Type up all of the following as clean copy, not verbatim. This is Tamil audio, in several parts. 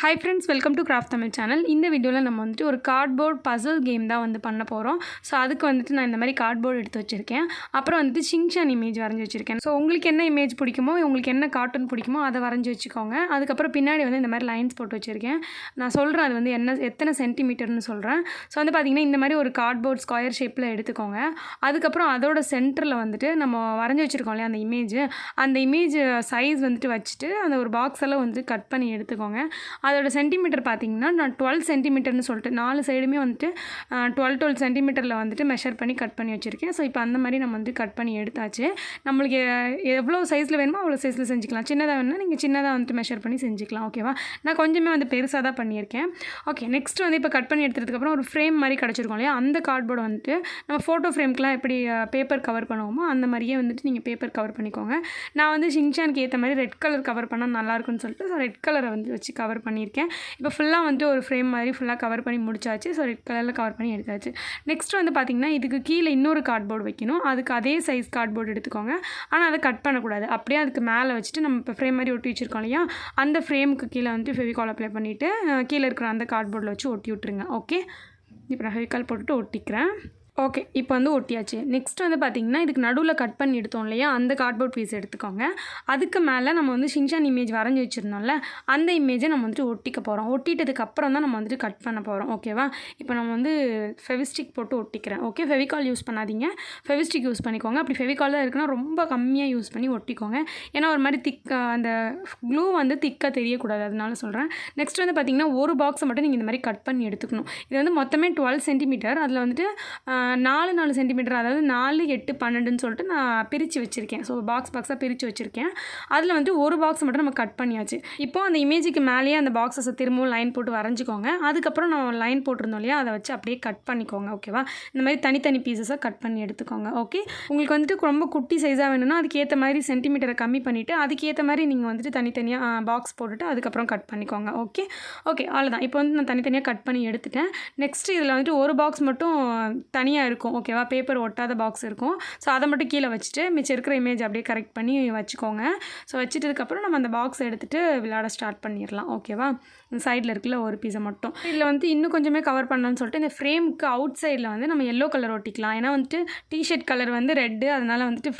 Hi friends, welcome to craft Tamil channel. இந்த வீடியோவில் நம்ம வந்துட்டு ஒரு கார்ட்போர்ட் பசில் கேம் தான் வந்து பண்ண போகிறோம். ஸோ அதுக்கு வந்துட்டு நான் இந்த மாதிரி கார்ட்போர்டு எடுத்து வச்சுருக்கேன். அப்புறம் வந்துட்டு ஷிங்சான் இமேஜ் வரைஞ்சி வச்சுருக்கேன். ஸோ உங்களுக்கு என்ன இமேஜ் பிடிக்குமோ, உங்களுக்கு என்ன கார்ட்டூன் பிடிக்குமோ அதை வரைஞ்சி வச்சுக்கோங்க. அதுக்கப்புறம் பின்னாடி வந்து இந்த மாதிரி லைன்ஸ் போட்டு வச்சுருக்கேன். நான் சொல்கிறேன் அது வந்து எத்தனை சென்டிமீட்டர்னு சொல்கிறேன். ஸோ வந்து பார்த்திங்கன்னா இந்த மாதிரி ஒரு கார்ட்போர்ட் ஸ்கொயர் ஷேப்பில் எடுத்துக்கோங்க. அதுக்கப்புறம் அதோட சென்டரில் வந்துட்டு நம்ம வரைஞ்சி வச்சுருக்கோம் இல்லையா அந்த இமேஜ் சைஸ் வந்துட்டு வச்சுட்டு அந்த ஒரு பாக்ஸ் எல்லாம் வந்துட்டு கட் பண்ணி எடுத்துக்கோங்க. அதோட சென்டிமீட்டர் பார்த்திங்கன்னா நான் 12 சென்டிமீட்டர்னு சொல்லிட்டு 4 சைடுமே வந்துட்டு 12 சென்டிமீட்டரில் வந்துட்டு மெஷர் பண்ணி கட் பண்ணி வச்சுருக்கேன். ஸோ இப்போ அந்த மாதிரி நம்ம வந்து கட் பண்ணி எடுத்தாச்சு. நம்மளுக்கு எவ்வளோ சைஸில் வேணுமோ அவ்வளோ சைஸில் செஞ்சுக்கலாம். சின்னதாக வேணும்னா நீங்கள் சின்னதாக வந்துட்டு மெஷர் பண்ணி செஞ்சுக்கலாம். ஓகேவா? நான் கொஞ்சமே வந்து பெருசாக தான் பண்ணியிருக்கேன். ஓகே, நெக்ஸ்ட் வந்து இப்போ கட் பண்ணி எடுத்ததுக்கப்புறம் ஒரு ஃப்ரேம் மாதிரி கிடச்சிருக்கோம் இல்லையா, அந்த கார்ட்போர்டு வந்துட்டு நம்ம ஃபோட்டோ ஃப்ரேம்க்குலாம் எப்படி பேப்பர் கவர் பண்ணுவோமோ அந்த மாதிரியே வந்துட்டு நீங்கள் பேப்பர் கவர் பண்ணிக்கோங்க. நான் வந்து ஷிங்சானுக்கு ஏற்ற மாதிரி ரெட் கலர் கவர் பண்ணால் நல்லாயிருக்குன்னு சொல்லிட்டு ஸோ ரெட் கலரை வந்து வச்சு கவர் பண்ணியிருக்கேன். இப்போ ஃபுல்லாக வந்துட்டு ஒரு ஃப்ரேம் மாதிரி ஃபுல்லாக கவர் பண்ணி முடிச்சாச்சு. ஸோ ரெட் கலரில் கவர் பண்ணி எடுத்தாச்சு. நெக்ஸ்ட் வந்து பார்த்திங்கன்னா இதுக்கு கீழே இன்னொரு கார்ட்போர்டு வைக்கணும். அதுக்கு அதே சைஸ் கார்ட்போர்டு எடுத்துக்கோங்க. ஆனால் அதை கட் பண்ணக்கூடாது. அப்படியே அதுக்கு மேலே வச்சுட்டு நம்ம இப்போ ஃப்ரேம் மாதிரி ஒட்டி வச்சுருக்கோம் இல்லையா, அந்த ஃப்ரேமுக்கு கீழே வந்துட்டு ஃபெவிகால் அப்ளை பண்ணிவிட்டு கீழே இருக்கிற அந்த கார்ட்போர்டில் வச்சு ஒட்டி விட்ருங்க. ஓகே, இப்போ நான் ஃபெவிகால் போட்டுட்டு ஒட்டிக்கிறேன். ஓகே, இப்போ வந்து ஒட்டியாச்சு. நெக்ஸ்ட் வந்து பார்த்திங்கன்னா இதுக்கு நடுவில் கட் பண்ணி எடுத்தோம் இல்லையா, அந்த கார்ட்போர்ட் பீஸ் எடுத்துக்கோங்க. அதுக்கு மேலே நம்ம வந்து ஷிங்சான் இமேஜ் வரைஞ்சி வச்சுருந்தோம்ல, அந்த இமேஜை நம்ம வந்துட்டு ஒட்டிக்க போகிறோம். ஒட்டிட்டதுக்கப்புறம் தான் நம்ம வந்துட்டு கட் பண்ண போகிறோம். ஓகேவா? இப்போ நம்ம வந்து ஃபெவிஸ்டிக் போட்டு ஒட்டிக்கிறேன். ஓகே, ஃபெவிகால் யூஸ் பண்ணாதீங்க, ஃபெவிஸ்டிக் யூஸ் பண்ணிக்கோங்க. அப்படி ஃபெவிகால் தான் இருக்குன்னா ரொம்ப கம்மியாக யூஸ் பண்ணி ஒட்டிக்கோங்க. ஏன்னா ஒரு மாதிரி அந்த க்ளூ வந்து திக்காக தெரியக்கூடாது, அதனால சொல்கிறேன். நெக்ஸ்ட் வந்து பார்த்திங்கன்னா ஒரு பாக்ஸை மட்டும் நீங்கள் இந்த மாதிரி கட் பண்ணி எடுத்துக்கணும். இது வந்து மொத்தமே 12 சென்டிமீட்டர். அதில் வந்துட்டு 4 சென்டிமீட்டர், அதாவது 4, 8, 12ன்னு சொல்லிட்டு நான் பிரித்து வச்சுருக்கேன். ஸோ பாக்ஸாக பிரித்து வச்சுருக்கேன். அதில் வந்துட்டு ஒரு பாக்ஸ் மட்டும் நம்ம கட் பண்ணியாச்சு. இப்போது அந்த இமேஜுக்கு மேலேயே அந்த பாக்ஸஸை திரும்பவும் லைன் போட்டு வரைஞ்சிக்கோங்க. அதுக்கப்புறம் நம்ம லைன் போட்டிருந்தோம் இல்லையா, அதை வச்சு அப்படியே கட் பண்ணிக்கோங்க. ஓகேவா? இந்த மாதிரி தனித்தனி பீசஸாக கட் பண்ணி எடுத்துக்கோங்க. ஓகே, உங்களுக்கு வந்துட்டு ரொம்ப குட்டி சைஸாக வேணும்னா அதுக்கேற்ற மாதிரி சென்டிமீட்டரை கம்மி பண்ணிவிட்டு அதுக்கேற்ற மாதிரி நீங்கள் வந்துட்டு தனித்தனியாக பாக்ஸ் போட்டுட்டு அதுக்கப்புறம் கட் பண்ணிக்கோங்க. ஓகே, அவ்வளோதான். இப்போ வந்து நான் தனித்தனியாக கட் பண்ணி எடுத்துட்டேன். நெக்ஸ்ட்டு இதில் வந்துட்டு ஒரு பாக்ஸ் மட்டும் தனியாக இருக்கும். ஓகேவா? பேப்பர் ஒட்டாத பாக்ஸ் இருக்கும். ஸோ அதை மட்டும் கீழே வச்சுட்டு மிச்சம் இருக்கிற இமேஜ் அப்படியே கரெக்ட் பண்ணி வச்சுக்கோங்க. ஸோ வச்சுட்டதுக்கப்புறம் நம்ம அந்த பாக்ஸை எடுத்துகிட்டு விளையாட ஸ்டார்ட் பண்ணிடலாம். ஓகேவா? சைடில் இருக்குல்ல ஒரு பீஸை மட்டும் இதில் வந்து இன்னும் கொஞ்சமே கவர் பண்ணலான்னு சொல்லிட்டு இந்த ஃப்ரேமுக்கு அவுட் சைடில் வந்து நம்ம எல்லோ கலர் ஒட்டிக்கலாம். ஏன்னா வந்துட்டு டிஷர்ட் கலர் வந்து ரெட்டு, அதனால் வந்துட்டு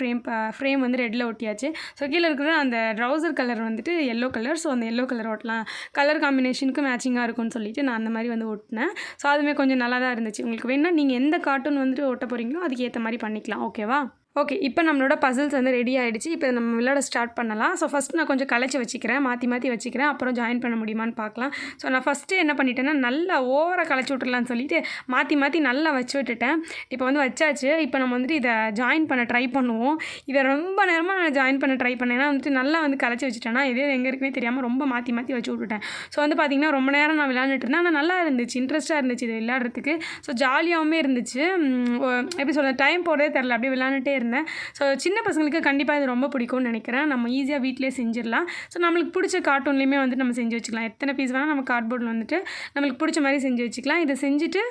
ஃப்ரேம் வந்து ரெட்டில் ஒட்டியாச்சு. ஸோ கீழே இருக்கிற அந்த ட்ரௌசர் கலர் வந்துட்டு எல்லோ கலர். ஸோ அந்த எல்லோ கலர் ஒட்டலாம், கலர் காம்பினேஷனுக்கு மேட்சிங்காக இருக்கும்னு சொல்லிட்டு நான் அந்த மாதிரி வந்து ஒட்டினேன். ஸோ அதுவுமே கொஞ்சம் நல்லா தான் இருந்துச்சு. உங்களுக்கு வேணால் நீங்கள் எந்த கார்ட்டூன் வந்துட்டு ஒட்ட போகிறீங்களோ அதுக்கு ஏற்ற மாதிரி பண்ணிக்கலாம். ஓகேவா? ஓகே, இப்போ நம்மளோட பசில்ஸ் வந்து ரெடி ஆகிடுச்சு. இப்போ நம்ம விளையாட ஸ்டார்ட் பண்ணலாம். ஸோ ஃபஸ்ட் நான் கொஞ்சம் கலைச்சி வச்சுக்கிறேன், மாற்றி வச்சுக்கிறேன். அப்புறம் ஜாயின் பண்ண முடியுமான்னு பார்க்கலாம். ஸோ நான் ஃபஸ்ட்டு என்ன பண்ணிட்டேன்னா நல்லா ஓவராக கலைச்சி விட்டுறலான்னு சொல்லிட்டு மாற்றி நல்லா வச்சு விட்டுட்டேன். இப்போ வந்து வச்சாச்சு. இப்போ நம்ம வந்துட்டு இதை ஜாயின் பண்ண ட்ரை பண்ணுவோம். இதை ரொம்ப நேரமாக நான் ஜாயின் பண்ண ட்ரை பண்ணேன். ஏன்னா வந்துட்டு நல்லா வந்து கலைச்சி வச்சுட்டேன்னா எது எங்கே இருக்குன்னே தெரியாமல் ரொம்ப மாற்றி வச்சு விட்டுட்டேன். ஸோ வந்து பார்த்திங்கன்னா ரொம்ப நேரம் நான் விளையாண்டுட்டு இருந்தேன். ஆனால் நல்லா இருந்துச்சு, இன்ட்ரெஸ்ட்டாக இருந்துச்சு இது விளையாடுறதுக்கு. ஸோ ஜாலியாகவுமே இருந்துச்சு. எப்படி சொல்ல, டைம் போகிறதே தெரில, அப்படியே விளையாண்டுட்டே இருந்தேன். ஸோ சின்ன பசங்களுக்கு கண்டிப்பாக இது ரொம்ப பிடிக்கும்னு நினைக்கிறேன். நம்ம ஈஸியாக வீட்டிலே செஞ்சிடலாம். ஸோ நம்மளுக்கு பிடிச்ச கார்ட்டூன்லேயுமே வந்துட்டு நம்ம செஞ்சு வச்சுக்கலாம். எத்தனை பீஸ் வேணால் நம்ம கார்ட்போர்டில் வந்துட்டு நம்மளுக்கு பிடிச்ச மாதிரி செஞ்சு வச்சுக்கலாம். இதை செஞ்சுட்டு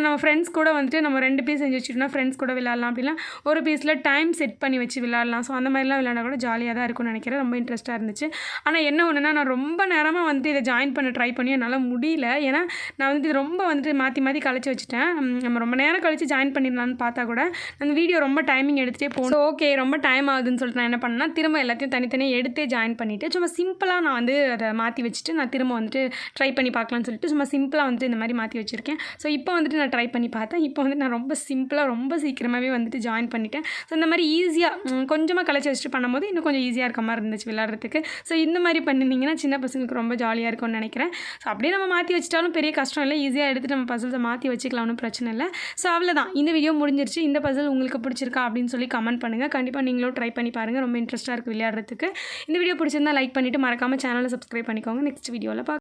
நம்ம ஃப்ரெண்ட்ஸ் கூட வந்துட்டு நம்ம 2 பீஸ் செஞ்சு வச்சுட்டோம்னா ஃப்ரெண்ட்ஸ் கூட விளையாடலாம். அப்படின்னா ஒரு பீஸில் டைம் செட் பண்ணி வச்சு விளையாடலாம். ஸோ அந்த மாதிரிலாம் விளையாட கூட ஜாலியாக தான் இருக்கும்னு நினைக்கிறேன். ரொம்ப இன்ட்ரெஸ்ட்டாக இருந்துச்சு. ஆனால் என்ன ஒன்றுனா, நான் ரொம்ப நேரமாக வந்துட்டு இதை ஜாயின் பண்ண ட்ரை பண்ணி என்னால் முடியல. ஏன்னா நான் வந்துட்டு இது ரொம்ப வந்துட்டு மாற்றி கழிச்சு வச்சுட்டேன். நம்ம ரொம்ப நேரம் கழித்து ஜாயின் பண்ணிடலான்னு பார்த்தா கூட அந்த வீடியோ ரொம்ப டைமிங் எடுத்துகிட்டே போகணும். ஓகே, ரொம்ப டைம் ஆகுதுன்னு சொல்லிட்டு நான் என்ன பண்ணேன்னா திரும்ப எல்லாத்தையும் தனித்தனியாக எடுத்தே ஜாயின் பண்ணிவிட்டு சும்மா சிம்பிளாக நான் வந்து அதை மாற்றி வச்சுட்டு நான் திரும்ப வந்துட்டு ட்ரை பண்ணி பார்க்கலான்னு சொல்லிட்டு சும்மா சிம்பிளாக வந்துட்டு இந்த மாதிரி மாற்றி வச்சுருக்கேன். ஸோ இப்போ வந்துட்டு நான் ட்ரை பண்ணி பார்த்தேன். இப்போ வந்து நான் ரொம்ப சிம்பிளாக ரொம்ப சீக்கிரமாகவே வந்துட்டு ஜாயின் பண்ணிட்டேன். ஸோ இந்த மாதிரி ஈஸியாக கொஞ்சமாக கலைச்சி வச்சுட்டு பண்ணும்போது இன்னும் கொஞ்சம் ஈஸியாக இருக்க மாதிரி இருந்துச்சு விளையாடுறதுக்கு. ஸோ இந்த மாதிரி பண்ணிருந்தீங்கன்னா சின்ன பசங்களுக்கு ரொம்ப ஜாலியாக இருக்கும்னு நினைக்கிறேன். ஸோ அப்படியே நம்ம மாற்றி வச்சிட்டாலும் பெரிய கஷ்டம் இல்லை, ஈஸியாக எடுத்துகிட்டு நம்ம பசில்ஸை மாற்றி வச்சுக்கலாம், ஒன்றும் பிரச்சனை இல்லை. ஸோ அவ்வளோதான், இந்த வீடியோ முடிஞ்சிருச்சு. இந்த பசில் உங்களுக்கு பிடிச்சிருக்கா அப்படின்னு சொல்லி கமெண்ட் பண்ணுங்கள். கண்டிப்பாக நீங்களும் ட்ரை பண்ணி பாருங்கள், ரொம்ப இன்ட்ரெஸ்ட்டாக இருக்குது விளையாடுறதுக்கு. இந்த வீடியோ பிடிச்சிருந்தா லைக் பண்ணிவிட்டு மறக்காமல் சேனலை சப்ஸ்கிரைப் பண்ணிக்கோங்க. நெக்ஸ்ட் வீடியோவில்